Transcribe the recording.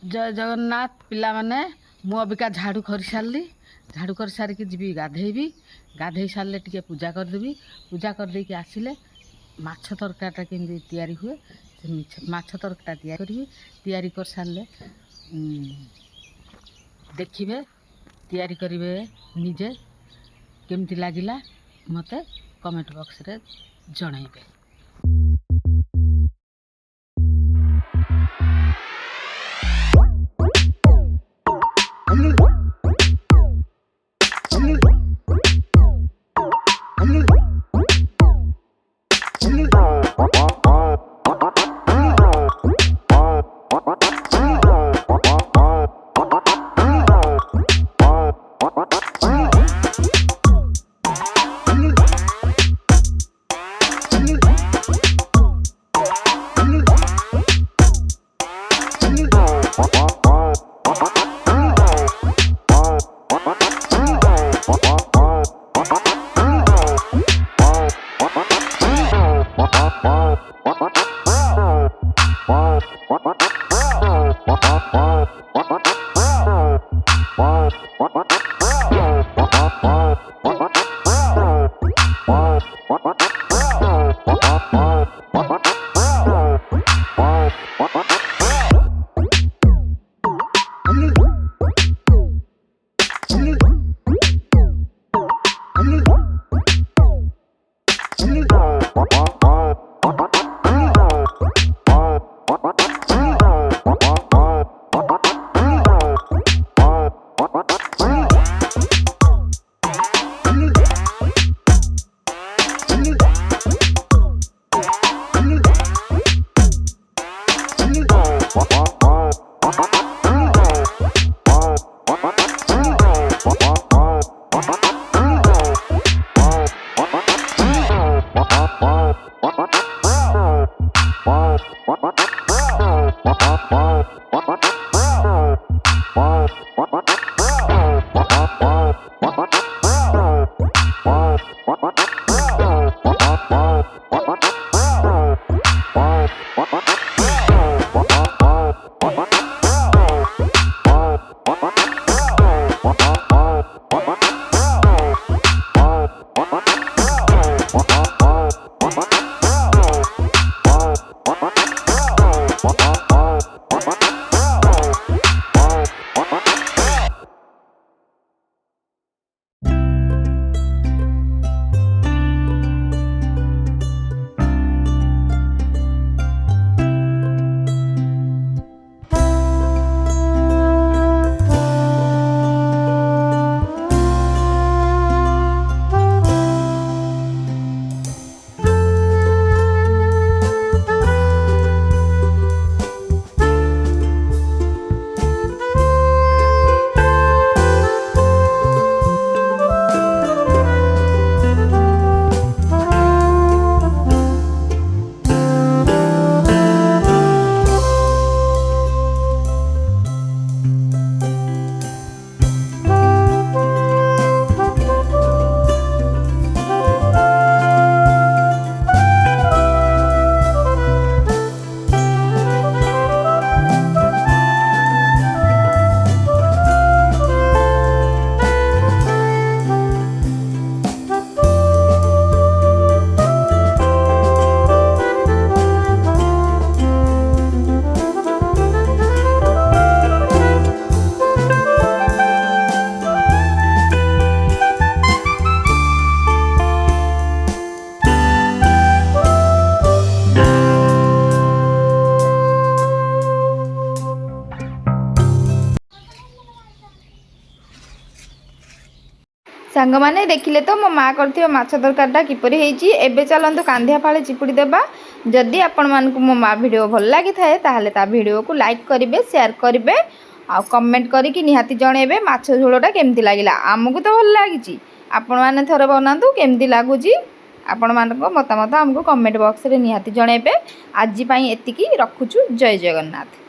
जय जगन्नाथ पिला माने मु अबिका झाड़ू कर सारी झाड़ू कर सारिकी जी गाधेबी गाधे सारे टे पूजा करदेवी पूजा करदे कि आसिले माछ तरकारीटा केमती तैयारी हुए से माछ तरकारीटा तैयारी कर सारे देखिए तैयारी करेंगे निजे केमती लगिला मते कमेंट बॉक्स रे जणाइबे। सांग माने देखिले तो मो माँ करथिबा माछ तरकारीटा किपरि हेइची। एबे चलंतु कांधिया फाळे चिपुड़ी देबा। जदि आपण मानकु मो माँ वीडियो भल लागि थाए ताहले ता वीडियो को लाइक करिवे शेयर करिवे आ कमेंट करिकि निहाती जणेबे माछ झोलटा केमति लागिला। आमकु तो भल लागिची आपण माने थरे बनांतु केमति लागुची आपण मानको मतामत हमकु कमेंट बॉक्स रे निहाती जणेबे। आजि पई एतिकी रखुछु। जय जगन्नाथ।